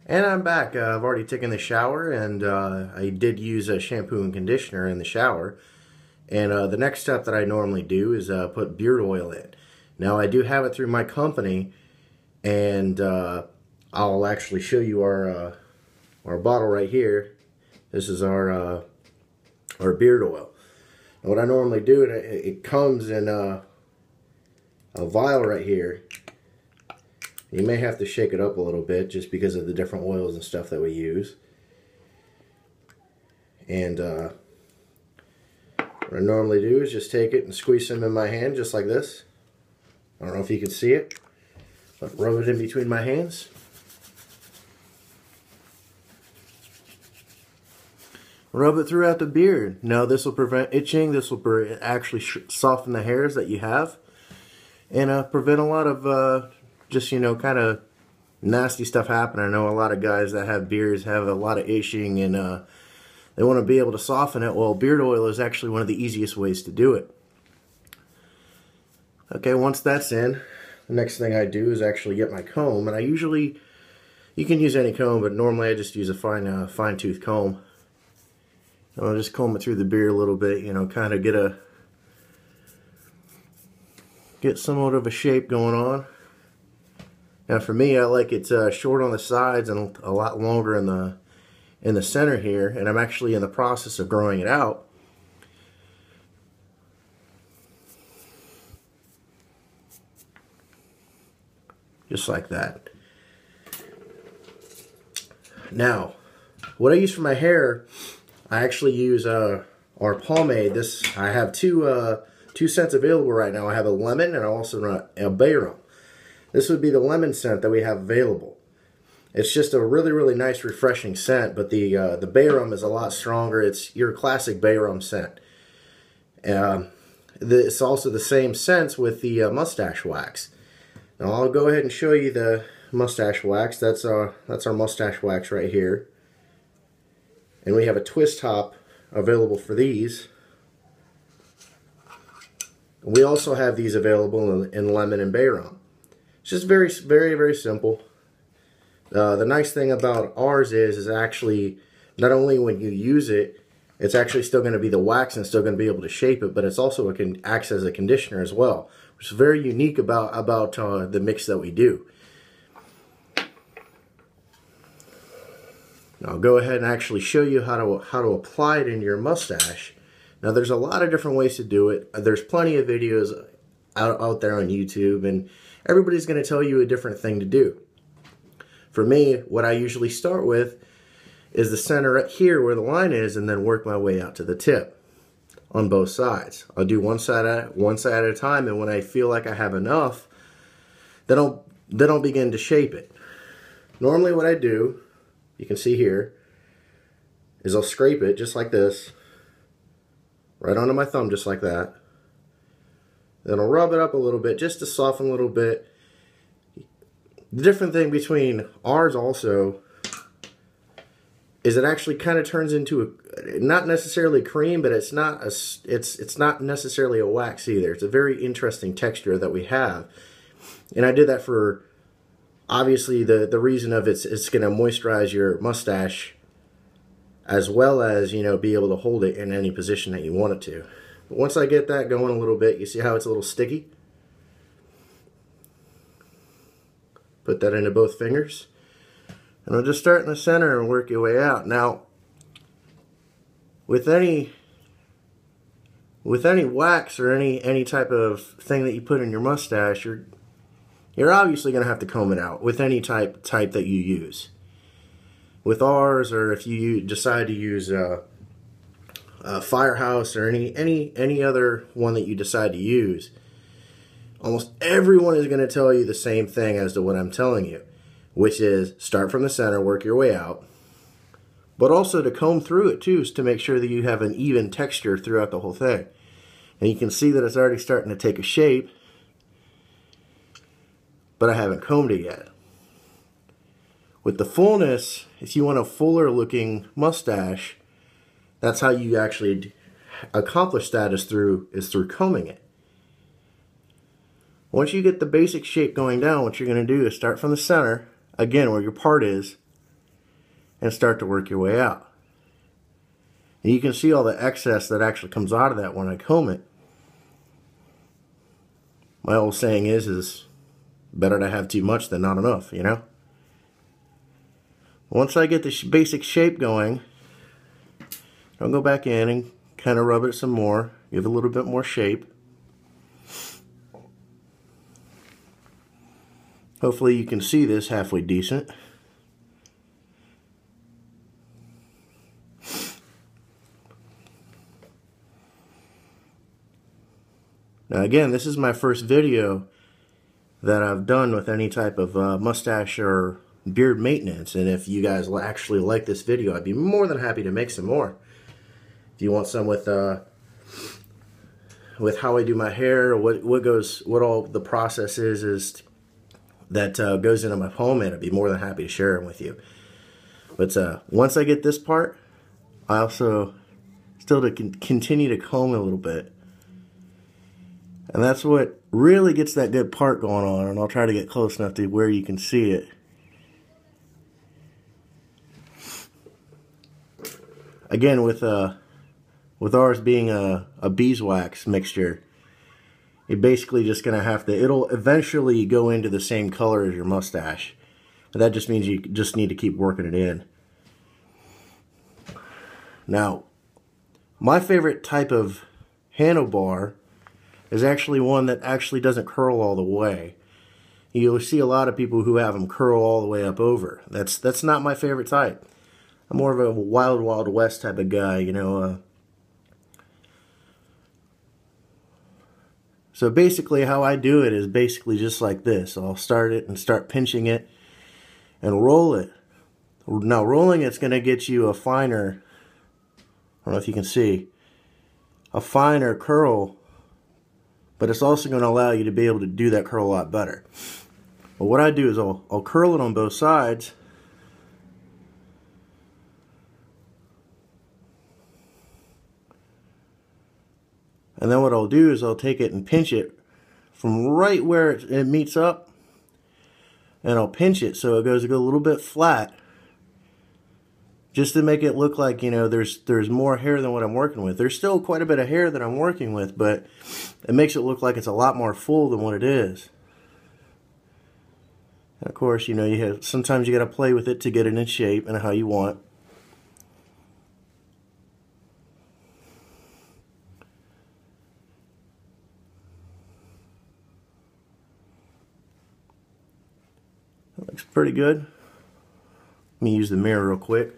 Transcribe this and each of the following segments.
And I'm back. I've already taken the shower, and I did use a shampoo and conditioner in the shower. And the next step that I normally do is put beard oil in. Now I do have it through my company, and I'll actually show you our bottle right here. This is our beard oil. And what I normally do, it comes in a vial right here. You may have to shake it up a little bit just because of the different oils and stuff that we use. And what I normally do is just take it and squeeze them in my hand just like this. I don't know if you can see it, but rub it in between my hands. Rub it throughout the beard. Now this will prevent itching. This will actually soften the hairs that you have, and prevent a lot of just, you know, kind of nasty stuff happening. I know a lot of guys that have beards have a lot of itching, and they want to be able to soften it. Well, beard oil is actually one of the easiest ways to do it. Okay, once that's in, the next thing I do is actually get my comb, and you can use any comb, but normally I just use a fine tooth comb. And I'll just comb it through the beard a little bit, you know, kind of get somewhat of a shape going on. Now for me, I like it short on the sides and a lot longer in the center here, and I'm actually in the process of growing it out. Just like that. Now, what I use for my hair, I actually use our pomade. I have two scents available right now. I have a lemon and I also run a bayrum. This would be the lemon scent that we have available. It's just a really, really nice, refreshing scent, but the bayrum is a lot stronger. It's your classic bayrum scent. It's also the same scent with the mustache wax. Now I'll go ahead and show you the mustache wax. That's our mustache wax right here. And we have a twist top available for these. We also have these available in lemon and bayrum. It's just very, very, very simple. The nice thing about ours is actually not only when you use it, it's actually still going to be the wax and still going to be able to shape it, but it's also acts as a conditioner as well, which is very unique about the mix that we do. Now I'll go ahead and actually show you how to apply it in your mustache. Now there's a lot of different ways to do it. There's plenty of videos out there on YouTube, and everybody's going to tell you a different thing to do. For me, what I usually start with is the center right here where the line is, and then work my way out to the tip on both sides. I'll do one side at a time, and when I feel like I have enough, then I'll begin to shape it. Normally what I do, you can see here, is I'll scrape it just like this, right onto my thumb just like that. Then I'll rub it up a little bit just to soften a little bit. The different thing between ours also is it actually kind of turns into not necessarily cream, but it's not necessarily a wax either. It's a very interesting texture that we have, and I did that for obviously the reason of it's going to moisturize your mustache, as well as, you know, be able to hold it in any position that you want it to. But once I get that going a little bit, you see how it's a little sticky? Put that into both fingers. And I'll just start in the center and work your way out. Now, with any wax or any type of thing that you put in your mustache, you're obviously going to have to comb it out with any type that you use. With ours, or if you decide to use Firehouse or any other one that you decide to use, almost everyone is going to tell you the same thing as to what I'm telling you, which is start from the center, work your way out, but also to comb through it too, to make sure that you have an even texture throughout the whole thing. And you can see that it's already starting to take a shape, but I haven't combed it yet. With the fullness, if you want a fuller looking mustache, that's how you actually accomplish that, is through combing it. Once you get the basic shape going down, what you're going to do is start from the center, again where your part is, and start to work your way out. And you can see all the excess that actually comes out of that when I comb it. My old saying is better to have too much than not enough, you know? Once I get the basic shape going, I'll go back in and kind of rub it some more, give it a little bit more shape. Hopefully you can see this halfway decent. Now again, this is my first video that I've done with any type of mustache or beard maintenance, and if you guys actually like this video, I'd be more than happy to make some more. If you want some with how I do my hair, what all the process is that goes into my pomade, I'd be more than happy to share them with you. But once I get this part, I also still continue to comb a little bit. And that's what really gets that good part going on, and I'll try to get close enough to where you can see it. Again, with ours being a beeswax mixture, you're basically just going to have to, it'll eventually go into the same color as your mustache. But that just means you just need to keep working it in. Now, my favorite type of handlebar is actually one that actually doesn't curl all the way. You'll see a lot of people who have them curl all the way up over. That's not my favorite type. I'm more of a wild, wild west type of guy, you know. So basically how I do it is basically just like this. I'll start it and start pinching it and roll it. Now rolling it's going to get you a finer, I don't know if you can see, a finer curl, but it's also going to allow you to be able to do that curl a lot better. But what I do is I'll curl it on both sides. And then what I'll do is I'll take it and pinch it from right where it meets up, and I'll pinch it so it goes a little bit flat, just to make it look like, you know, there's more hair than what I'm working with. There's still quite a bit of hair that I'm working with, but it makes it look like it's a lot more full than what it is. And of course, you know, sometimes you got to play with it to get it in shape and how you want. That looks pretty good. Let me use the mirror real quick.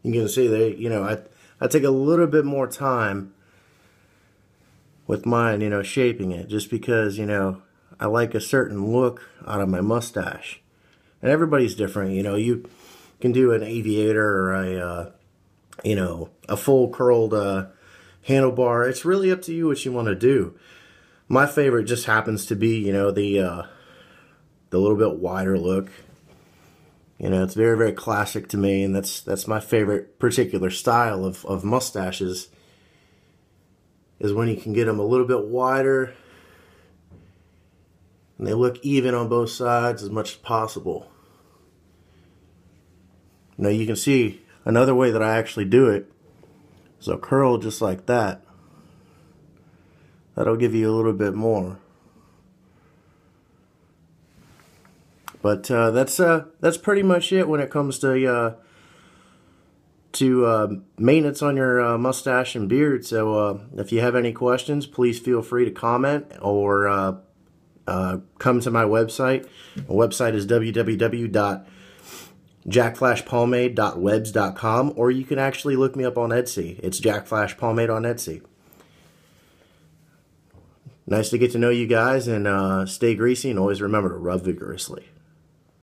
You can see that, you know, I take a little bit more time with mine, you know, shaping it, just because, you know, I like a certain look out of my mustache. And everybody's different, you know. You can do an aviator or a, you know, a full curled handlebar. It's really up to you what you want to do. My favorite just happens to be, you know, the little bit wider look. You know, it's very, very classic to me, and that's my favorite particular style of mustaches, is when you can get them a little bit wider and they look even on both sides as much as possible. Now you can see another way that I actually do it is I'll curl just like that. That'll give you a little bit more. But that's pretty much it when it comes to maintenance on your mustache and beard. So if you have any questions, please feel free to comment or come to my website. My website is www.jackflashpomade.webs.com, or you can actually look me up on Etsy. It's Jack Flash Pomade on Etsy. Nice to get to know you guys, and stay greasy, and always remember to rub vigorously.